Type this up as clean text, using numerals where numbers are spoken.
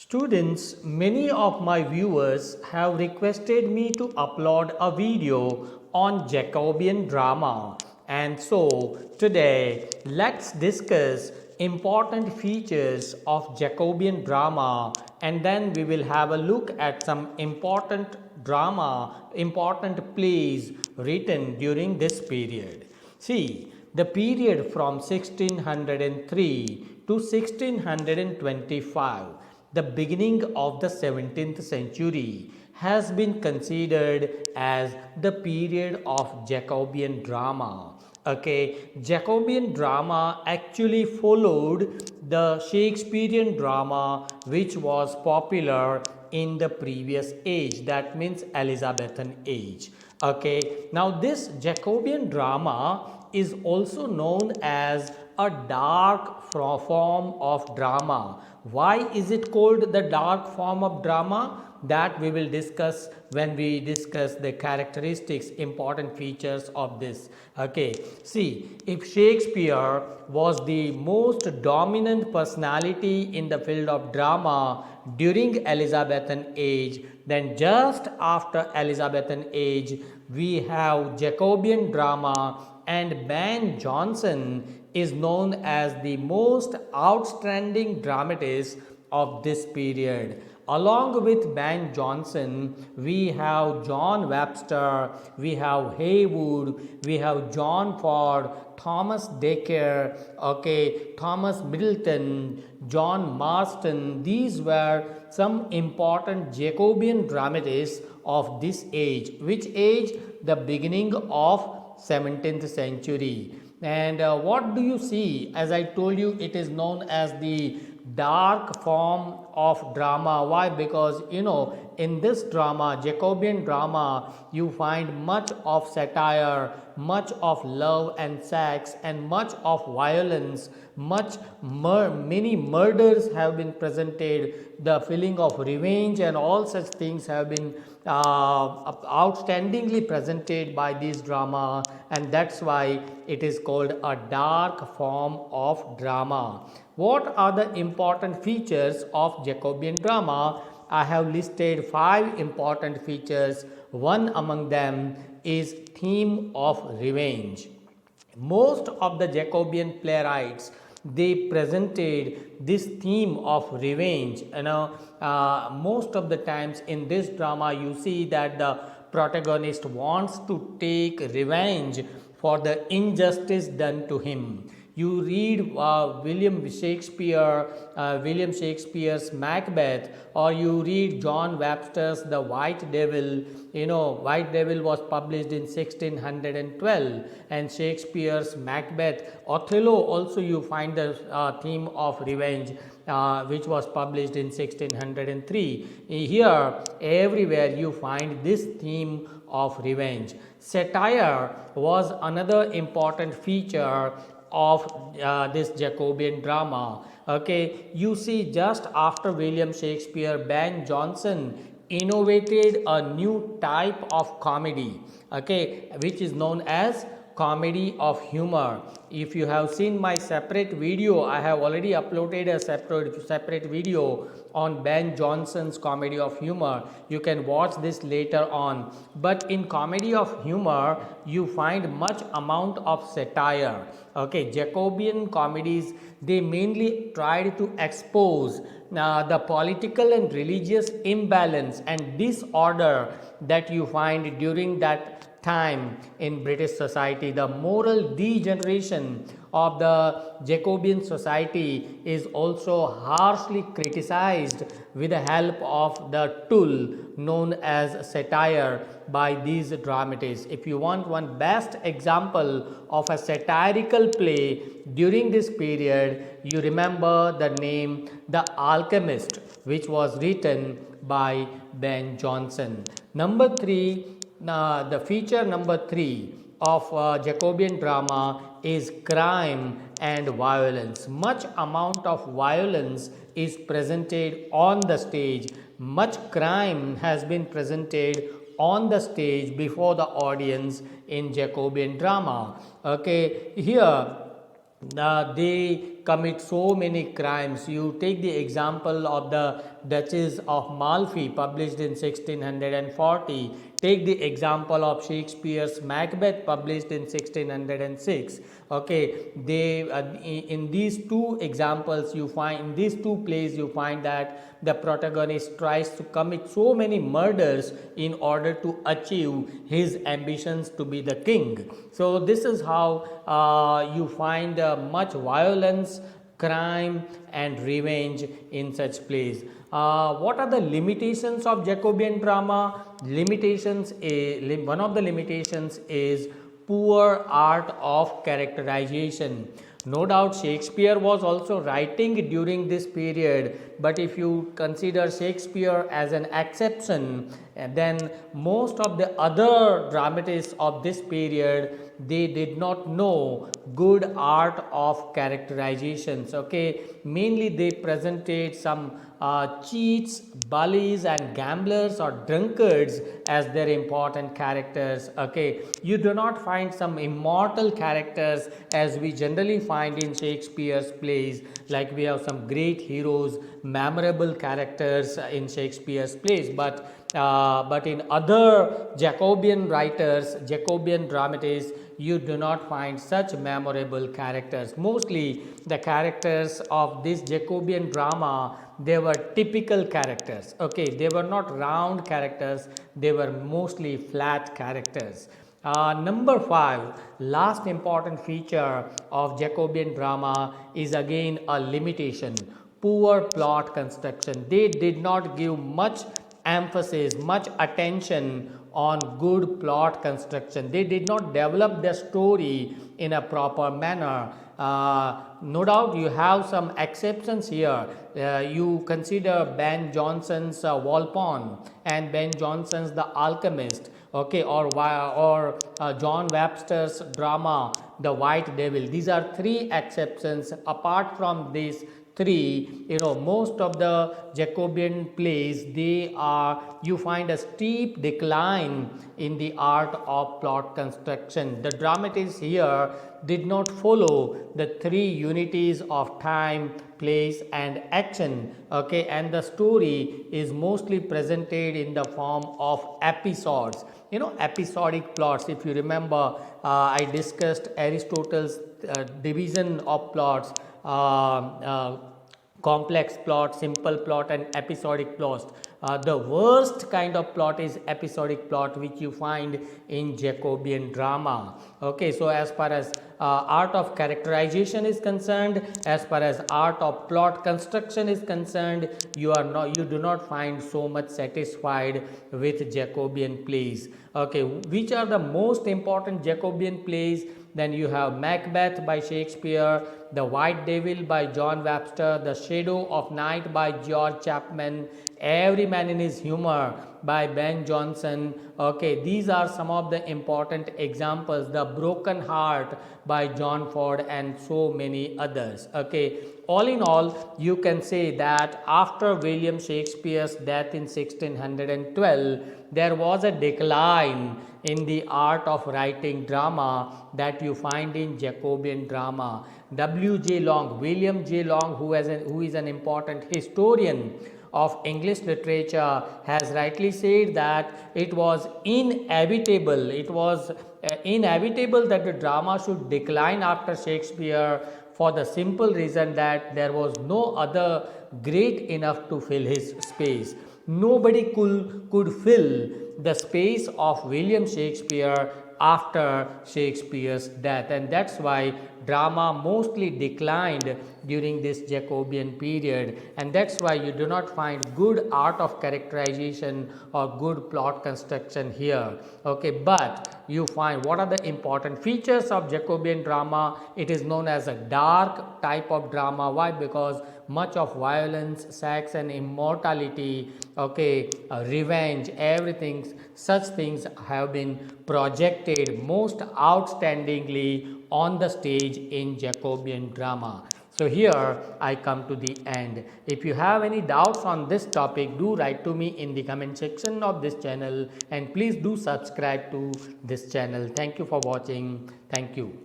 Students, many of my viewers have requested me to upload a video on Jacobean drama, and so today let's discuss important features of Jacobean drama, and then we will have a look at some important plays written during this period. See, the period from 1603 to 1625, the beginning of the 17th century, has been considered as the period of Jacobean drama. Okay, Jacobean drama actually followed the Shakespearean drama, which was popular in the previous age, that means Elizabethan age. Okay, now this Jacobean drama is also known as a dark form of drama. Why is it called the dark form of drama? That we will discuss when we discuss the characteristics, important features of this. Okay, see, if Shakespeare was the most dominant personality in the field of drama during Elizabethan age, then just after Elizabethan age we have Jacobean drama, and Ben Jonson is known as the most outstanding dramatist of this period. Along with Ben Jonson, we have John Webster, we have Heywood, we have John Ford, Thomas Dekker, okay, Thomas Middleton, John Marston. These were some important Jacobean dramatists of this age. Which age? The beginning of 17th century. And what do you see? As I told you, it is known as the dark form of drama. Why? Because in this drama, Jacobean drama, you find much of satire, much of love and sex, and much of violence, many murders have been presented, the feeling of revenge and all such things have been outstandingly presented by this drama, and that's why it is called a dark form of drama. What are the important features of Jacobean drama? I have listed 5 important features. One among them is theme of revenge. Most of the Jacobean playwrights, they presented this theme of revenge. Most of the times in this drama you see that the protagonist wants to take revenge for the injustice done to him. You read William Shakespeare's Macbeth, or you read John Webster's The White Devil. White Devil was published in 1612, and Shakespeare's Macbeth. Othello also you find the theme of revenge, which was published in 1603. Here, everywhere you find this theme of revenge. Satire was another important feature of this Jacobean drama. Okay, you see, just after William Shakespeare, Ben Jonson innovated a new type of comedy, okay, which is known as comedy of humor. If you have seen my separate video, I have already uploaded a separate video on Ben Jonson's comedy of humor. You can watch this later on. But in comedy of humor, you find much amount of satire. Okay, Jacobean comedies, they mainly tried to expose the political and religious imbalance and disorder that you find during that time in British society. The moral degeneration of the Jacobean society is also harshly criticized with the help of the tool known as satire by these dramatists. If you want one best example of a satirical play during this period, you remember the name The Alchemist, which was written by Ben Jonson. Number 3, the feature number 3 of Jacobean drama is crime and violence. Much amount of violence is presented on the stage. Much crime has been presented on the stage before the audience in Jacobean drama. Okay, here they commit so many crimes. You take the example of the Duchess of Malfi, published in 1640. Take the example of Shakespeare's Macbeth, published in 1606. Okay, they in these two examples you find, in these two plays you find that the protagonist tries to commit so many murders in order to achieve his ambitions to be the king. So this is how you find much violence, crime and revenge in such plays. What are the limitations of Jacobean drama? One of the limitations is poor art of characterization. No doubt Shakespeare was also writing during this period, but if you consider Shakespeare as an exception, then most of the other dramatists of this period, they did not know good art of characterizations. Okay, mainly they presented some cheats, bullies and gamblers or drunkards as their important characters. Okay, you do not find some immortal characters as we generally find in Shakespeare's plays. Like we have some great heroes, memorable characters in Shakespeare's plays, but in other Jacobean writers, Jacobean dramatists, you do not find such memorable characters. Mostly the characters of this Jacobean drama, they were typical characters. Okay, they were not round characters, they were mostly flat characters. Number 5, last important feature of Jacobean drama is again a limitation: poor plot construction. They did not give much emphasis, much attention on good plot construction. They did not develop their story in a proper manner. No doubt you have some exceptions here. You consider Ben Jonson's Walpole and Ben Jonson's The Alchemist, okay, or John Webster's drama The White Devil. These are three exceptions. Apart from these three, most of the Jacobean plays, you find a steep decline in the art of plot construction. The dramatists here did not follow the three unities of time, place and action. Okay, and the story is mostly presented in the form of episodes, episodic plots. If you remember, I discussed Aristotle's division of plots: complex plot, simple plot and episodic plot. The worst kind of plot is episodic plot, which you find in Jacobean drama. Okay, so as far as art of characterization is concerned, as far as art of plot construction is concerned, you do not find so much satisfied with Jacobean plays. Okay, which are the most important Jacobean plays? Then you have Macbeth by Shakespeare, The White Devil by John Webster, The Shadow of Night by George Chapman, Every Man in His Humor by Ben Jonson. Okay, these are some of the important examples. The Broken Heart by John Ford and so many others. Okay, all in all, you can say that after William Shakespeare's death in 1612, there was a decline in the art of writing drama that you find in Jacobean drama. W.J. Long, William J. Long, who is an important historian of English literature, has rightly said that it was inevitable. It was inevitable that the drama should decline after Shakespeare, for the simple reason that there was no other great enough to fill his space. Nobody could fill the space of William Shakespeare after Shakespeare's death, and that's why drama mostly declined during this Jacobean period, and that's why you do not find good art of characterization or good plot construction here. Okay, but you find what are the important features of Jacobean drama. It is known as a dark type of drama. Why? Because much of violence, sex and immortality, okay, revenge, everything, such things have been projected most outstandingly on the stage in Jacobean drama. So here I come to the end. If you have any doubts on this topic, do write to me in the comment section of this channel, and please do subscribe to this channel. Thank you for watching. Thank you.